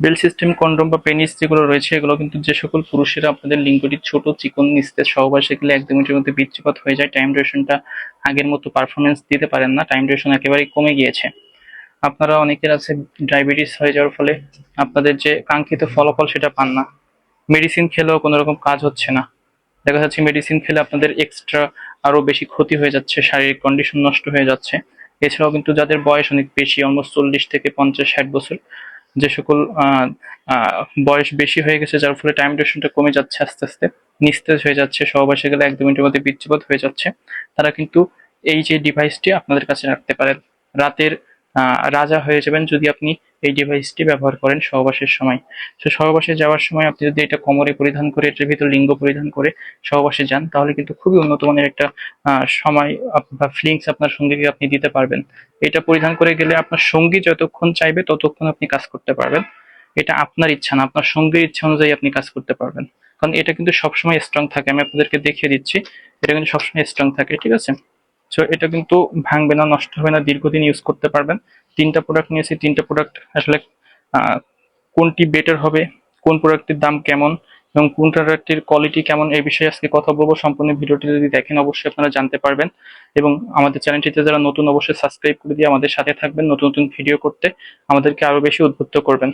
Bell system condom বা penis যেগুলো রয়েছে এগুলো কিন্তু যে সকল পুরুষেরা আপনাদের লিঙ্গটি ছোট চিকন নিস্তেজ সহবাসে গেলে 1-2 মিনিটের মধ্যে বীর্যপাত হয়ে যায়, টাইম ডিউরেশনটা আগের মতো পারফরমেন্স দিতে পারেন না, টাইম ডিউরেশন একেবারেই কমে গিয়েছে। আপনারা অনেকের আছে ডায়াবেটিস হয়ে যাওয়ার ফলে আপনাদের যে কাঙ্ক্ষিত ফলাফল সেটা পান না, মেডিসিন খেলেও কোনো রকম কাজ হচ্ছে না। দেখা যাচ্ছে মেডিসিন খেলে আপনাদের এক্সট্রা আরো বেশি ক্ষতি হয়ে যাচ্ছে, শারীরিক কন্ডিশন নষ্ট হয়ে যাচ্ছে। এছাড়াও কিন্তু যাদের বয়স অনেক বেশি, অলমোস্ট 40 থেকে 50-60 বছর, যে সকল বয়স বেশি হয়ে গেছে যার ফলে টাইম ডিউরেশনটা কমে যাচ্ছে আস্তে আস্তে, নিস্তেজ হয়ে যাচ্ছে, সহবাসে গেলে 1-2 মিনিটের মধ্যে বীর্যপাত হয়ে যাচ্ছে, তারা কিন্তু এই যে ডিভাইসটি আপনাদের কাছে রাখতে পারেন। রাতের রাজা হয়ে যাবেন যদি আপনি এই ডিভাইসটি ব্যবহার করেন সহবাসের সময়। তো সহবাসে যাওয়ার সময় আপনি যদি এটা কোমরে পরিধান করে, এটার ভিতর লিঙ্গ পরিধান করে সহবাসে যান, তাহলে কিন্তু খুবই উন্নত মানের একটা সময় বা ফিলিংস আপনার সঙ্গীকে আপনি দিতে পারবেন। এটা পরিধান করে গেলে আপনার সঙ্গী যতক্ষণ চাইবে ততক্ষণ আপনি কাজ করতে পারবেন। এটা আপনার ইচ্ছা না, আপনার সঙ্গীর ইচ্ছা অনুযায়ী আপনি কাজ করতে পারবেন। কারণ এটা কিন্তু সবসময় স্ট্রং থাকে, আমি আপনাদেরকে দেখিয়ে দিচ্ছি, এটা কিন্তু সবসময় স্ট্রং থাকে, ঠিক আছে? সো এটা কিন্তু ভাঙবে না, নষ্ট হবে না, দীর্ঘদিন ইউজ করতে পারবেন। 3টা প্রোডাক্ট নিয়েছি, 3টা প্রোডাক্ট আসলে আহ, কোনটি বেটার হবে, কোন প্রোডাক্টের দাম কেমন এবং কোন প্রোডাক্টের কোয়ালিটি কেমন, এই বিষয়ে আজকে কথা বলবো। সম্পূর্ণ ভিডিওটি যদি দেখেন অবশ্যই আপনারা জানতে পারবেন। এবং আমাদের চ্যানেলটিতে যারা নতুন, অবশ্যই সাবস্ক্রাইব করে দিয়ে আমাদের সাথে থাকবেন, নতুন নতুন ভিডিও করতে আমাদেরকে আরো বেশি উদ্বুদ্ধ করবেন।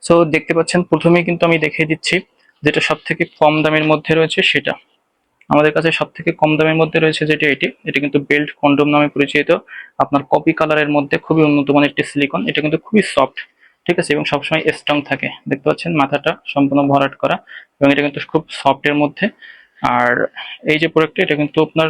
সো দেখতে পাচ্ছেন প্রথমেই কিন্তু আমি দেখিয়ে দিচ্ছি যেটা সব থেকে কম দামের মধ্যে রয়েছে সেটা। আমাদের কাছে সব থেকে কম দামের মধ্যে রয়েছে যেটা এটা কিন্তু বেল্ট কন্ডোম নামে পরিচিত। আপনার কপি কালারের মধ্যে খুবই উন্নত মানের একটি সিলিকন, এটা কিন্তু খুবই সফট, ঠিক আছে, এবং সবসময় স্ট্রং থাকে। দেখতে পাচ্ছেন মাথাটা সম্পূর্ণ ভরাট করা এবং এটা কিন্তু খুব সফট এর মধ্যে। আর এই যে প্রোডাক্টটা, এটা কিন্তু আপনার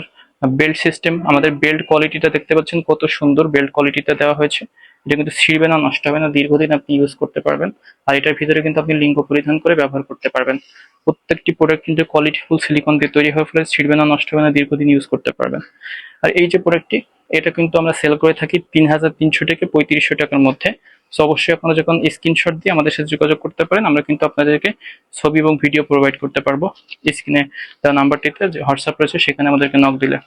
বেল্ট সিস্টেম, আমাদের বেল্ট কোয়ালিটিটা দেখতে পাচ্ছেন কত সুন্দর বেল্ট কোয়ালিটিটা দেওয়া হয়েছে। এটা কিন্তু ছিঁড়বে না, নষ্ট হবে না, দীর্ঘদিন আপনি ইউজ করতে পারবেন। আর এটার ভিতরে কিন্তু আপনি লিঙ্গ পরিধান করে ব্যবহার করতে পারবেন। প্রত্যেকটি প্রোডাক্ট কিন্তু কোয়ালিটিফুল সিলিকন দিয়ে তৈরি হওয়ার ফলে ছিঁড়বে না, নষ্ট হবে না, দীর্ঘদিন ইউজ করতে পারবেন। আর এই যে প্রোডাক্টটি, এটা কিন্তু আমরা সেল করে থাকি 3300 থেকে 3500 টাকার মধ্যে। সো অবশ্যই আপনারা যখন স্ক্রিনশট দিয়ে আমাদের সাথে যোগাযোগ করতে পারেন, আমরা কিন্তু আপনাদেরকে ছবি এবং ভিডিও প্রোভাইড করতে পারবো। স্ক্রিনে দেওয়া নাম্বারটিতে যে হোয়াটসঅ্যাপ রয়েছে সেখানে আমাদেরকে নক দিলে।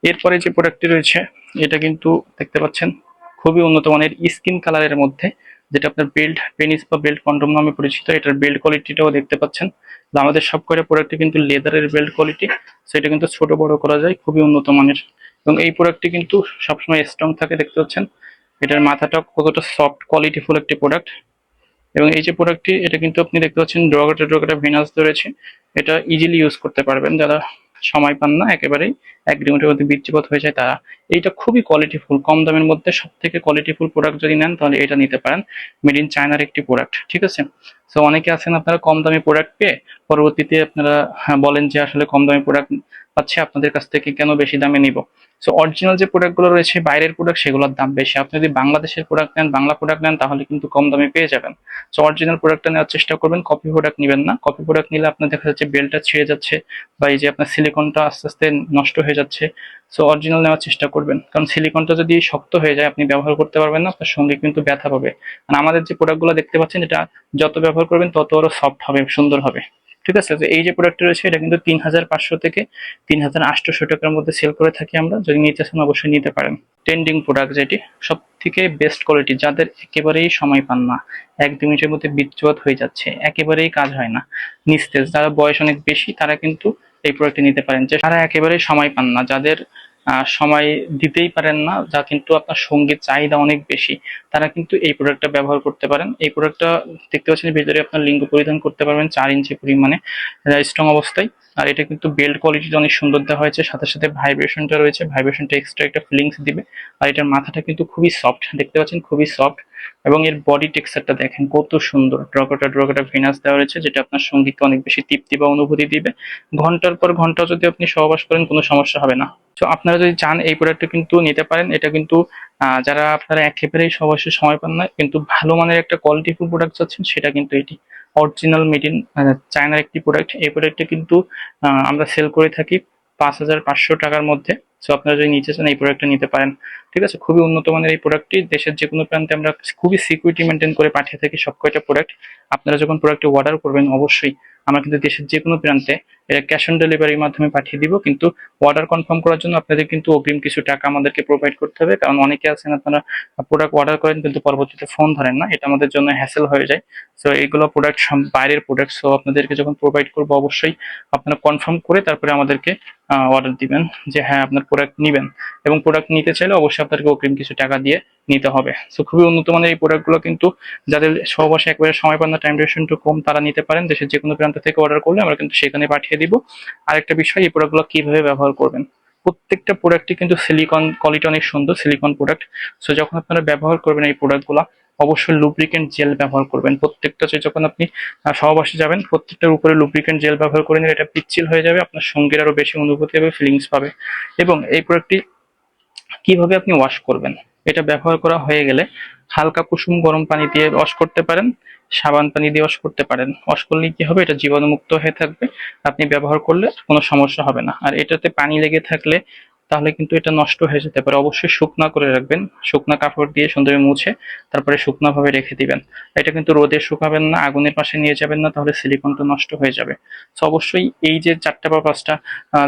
এরপরে যে প্রোডাক্টটি রয়েছে এটা কিন্তু দেখতে পাচ্ছেন খুবই উন্নত মানের স্কিন কালারের মধ্যে, যেটা আপনার বেল্ট পেনিস বা বেল্ট কন্ডোম নামে পরিচিত। এটার বেল্ট কোয়ালিটিটাও দেখতে পাচ্ছেন। আমাদের সব কয়টা প্রোডাক্টে কিন্তু লেদারের বেল্ট কোয়ালিটি, সেটা কিন্তু ছোট বড় করা যায়, খুবই উন্নত মানের। এবং এই প্রোডাক্টটি কিন্তু সবসময় স্ট্রং থাকে, দেখতে পাচ্ছেন এটার মাথাটা কতটা সফট কোয়ালিটিফুল একটি প্রোডাক্ট। এবং এই যে প্রোডাক্টটি, এটা কিন্তু আপনি দেখতে পাচ্ছেন ড্রগাটা ড্রগাটা ভেনাস ধরেছে। এটা ইজিলি ইউজ করতে পারবেন যারা সময় পান না, একেবারেই 1-2 মিনিটের মধ্যে বীর্যপাত হয়ে যায় তারা। এইটা খুবই কোয়ালিটিফুল, কম দামের মধ্যে সব থেকে কোয়ালিটিফুল প্রোডাক্ট যদি নেন তাহলে এটা নিতে পারেন। মেড ইন চায়নার একটি প্রোডাক্ট, ঠিক আছে? সো অনেকে আছেন আপনারা কম দামি প্রোডাক্ট পেয়ে পরবর্তীতে আপনারা বলেন যে আসলে কম দামি প্রোডাক্ট পাচ্ছে, আপনাদের কাছ থেকে কেন বেশি দামে নিব। সো অরিজিনাল যে প্রোডাক্টগুলো রয়েছে বাইরের প্রোডাক্ট সেগুলোর দাম বেশি, আপনি যদি বাংলাদেশের প্রোডাক্ট নেন, বাংলা প্রোডাক্ট নেন, তাহলে কিন্তু কম দামে পেয়ে যাবেন। সো অরিজিনাল প্রোডাক্টটা নেওয়ার চেষ্টা করবেন, কপি প্রোডাক্ট নেবেন না। কপি প্রোডাক্ট নিলে আপনার দেখা যাচ্ছে বেলটা ছিঁড়ে যাচ্ছে বা এই যে আপনার সিলিকনটা আস্তে আস্তে নষ্ট হয়ে যাচ্ছে। সো অরিজিনাল নেওয়ার চেষ্টা করবেন, কারণ সিলিকনটা যদি শক্ত হয়ে যায় আপনি ব্যবহার করতে পারবেন না, আপনার সঙ্গে কিন্তু ব্যথা পাবে। আর আমাদের যে প্রোডাক্টগুলো দেখতে পাচ্ছেন এটা যত ব্যবহার করবেন তত আরো সফট হবে, সুন্দর হবে, ঠিক আছে? তো এই যে প্রোডাক্টটা রয়েছে এটা কিন্তু 3500 থেকে 3800 টাকার মধ্যে সেল করে থাকি আমরা। যদি নিতে চান অবশ্যই নিতে পারেন। ট্রেন্ডিং প্রোডাক্ট যেটি সব থেকে বেস্ট কোয়ালিটি, যাদের একেবারেই সময় পান না, 1-2 মিনিটের মধ্যে বীর্যপাত হয়ে যাচ্ছে, একেবারেই কাজ হয় না, নিস্তেজ, যারা বয়স অনেক বেশি তারা কিন্তু এই প্রোডাক্টটি নিতে পারেন। যে যারা একেবারেই সময় পান না, যাদের সময় দিতেই পারেন না, যা কিন্তু আপনার সঙ্গীত চাহিদা অনেক বেশি, তারা কিন্তু এই প্রোডাক্টটা ব্যবহার করতে পারেন। এই প্রোডাক্টটা দেখতে পাচ্ছেন ভিতরে আপনার লিঙ্গ পরিধান করতে পারবেন 4 ইঞ্চি পরিমাণে স্ট্রং অবস্থায়। আর এটা কিন্তু বেল্ট কোয়ালিটিটা অনেক সুন্দর দেওয়া হয়েছে, সাথে সাথে ভাইব্রেশনটা রয়েছে, ভাইব্রেশনটা এক্সট্রা একটা ফিলিংস দিবে। আর এটার মাথাটা কিন্তু খুবই সফট, দেখতে পাচ্ছেন খুবই সফট। এবং এর বডি টেক্সচারটা দেখেন কত সুন্দর, ড্রগাটা ড্রগাটা ভেনাস দেওয়া রয়েছে, যেটা আপনার সঙ্গীতকে অনেক বেশি তৃপ্তি বা অনুভূতি দিবে। ঘন্টার পর ঘন্টা যদি আপনি সহবাস করেন কোনো সমস্যা হবে না। তো আপনারা যদি চান এই প্রোডাক্টটা কিন্তু নিতে পারেন। এটা কিন্তু যারা আপনারা একেবারেই সহবাসের সময় পান না কিন্তু ভালো মানের একটা কোয়ালিটিফুল প্রোডাক্ট চাচ্ছেন, সেটা কিন্তু এটি অরিজিনাল মেড ইন চায়নার একটি প্রোডাক্ট। এই প্রোডাক্টটা কিন্তু আমরা সেল করে থাকি 5500 টাকার মধ্যে। সো আপনারা যদি নিতে চান এই প্রোডাক্টটা নিতে পারেন, ঠিক আছে? খুবই উন্নত মানের এই প্রোডাক্টটি দেশের যে কোনো প্রান্তে আমরা খুবই সিকিউরিটি মেনটেন করে পাঠিয়ে থাকি সব কয়টা প্রোডাক্ট। আপনারা যখন প্রোডাক্টটি অর্ডার করবেন অবশ্যই আমরা কিন্তু দেশের যে কোনো প্রান্তে এটা ক্যাশ অন ডেলিভারির মাধ্যমে পাঠিয়ে দিব, কিন্তু অর্ডার কনফার্ম করার জন্য আপনাদের কিন্তু অগ্রিম কিছু টাকা আমাদেরকে প্রোভাইড করতে হবে, কারণ অনেকে আছেন আপনারা প্রোডাক্ট অর্ডার করেন কিন্তু পরবর্তীতে ফোন ধরেন না, এটা আমাদের জন্য হ্যাসেল হয়ে যায়। সো এইগুলো প্রোডাক্ট বাইরের প্রোডাক্ট, সো আপনাদেরকে যখন প্রোভাইড করবো অবশ্যই আপনারা কনফার্ম করে তারপরে আমাদেরকে অর্ডার দিবেন যে হ্যাঁ আপনার প্রোডাক্ট নিবেন, এবং প্রোডাক্ট নিতে চাইলে অবশ্যই আপনাদেরকে অগ্রিম কিছু টাকা দিয়ে নিতে হবে। সো খুবই উন্নত মানের এই প্রোডাক্টগুলো কিন্তু যাদের সহবাসে একবারে সময় পান না, টাইম ডিউরেশনটা কম, তারা নিতে পারেন। দেশের যে কোনো প্রান্ত থেকে অর্ডার করলে আমরা কিন্তু সেখানে পাঠিয়ে দিব। আরেকটা বিষয়, এই প্রোডাক্টগুলো কিভাবে ব্যবহার করবেন। প্রত্যেকটা প্রোডাক্টই কিন্তু সিলিকন, কোয়ালিটি অনেক সুন্দর, সিলিকন প্রোডাক্ট। সো যখন আপনারা ব্যবহার করবেন এই প্রোডাক্টগুলো অবশ্যই লুব্রিকেন্ট জেল ব্যবহার করবেন। প্রত্যেকটা যখন আপনি সহবাসে যাবেন প্রত্যেকটার উপরে লুব্রিকেন্ট জেল ব্যবহার করে নিলে এটা পিচ্ছিল হয়ে যাবে, আপনার সঙ্গীর আরো বেশি অনুভূতি হবে, ফিলিংস পাবে। এবং এই প্রোডাক্টটি কিভাবে আপনি ওয়াশ করবেন, এটা ব্যবহার করা হয়ে গেলে হালকা কুসুম গরম পানি দিয়ে ওয়াশ করতে পারেন, সাবান পানি দিয়ে ওয়াশ করতে পারেন। ওয়াশ করলে কি হবে, এটা জীবাণুমুক্ত হয়ে থাকবে, আপনি ব্যবহার করলে কোনো সমস্যা হবে না। আর এটাতে পানি লেগে থাকলে তাহলে কিন্তু এটা নষ্ট হয়ে যেতে পারে, অবশ্যই শুকনা করে রাখবেন, শুকনা কাপড় দিয়ে সুন্দরভাবে মুছে তারপরে শুকনা ভাবে রেখে দিবেন। এটা কিন্তু রোদে শুকাবেন না, আগুনের পাশে নিয়ে যাবেন না, তাহলে সিলিকনটা নষ্ট হয়ে যাবে। তো অবশ্যই এই যে 4টা বা 5টা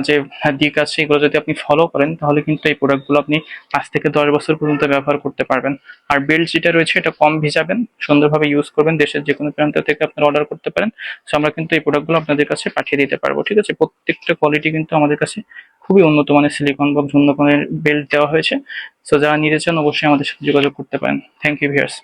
যে দিক আছে এগুলো যদি আপনি ফলো করেন তাহলে কিন্তু এই প্রোডাক্টগুলো আপনি 5 থেকে 10 বছর পর্যন্ত ব্যবহার করতে পারবেন। আর বেল্ট যেটা রয়েছে এটা কম ভিজাবেন, সুন্দরভাবে ইউজ করবেন, দেশের যে কোনো প্রান্ত থেকে আপনারা অর্ডার করতে পারেন। সো আমরা কিন্তু এই প্রোডাক্টগুলো আপনাদের কাছে পাঠিয়ে দিতে পারবো, ঠিক আছে। প্রত্যেকটা কোয়ালিটি কিন্তু আমাদের কাছে খুবই উন্নত মানের সিলিকন বা উন্নত মানের বেল্ট দেওয়া হয়েছে। সো যারা নিতে চান অবশ্যই আমাদের সাথে যোগাযোগ করতে পারেন। Thank you viewers.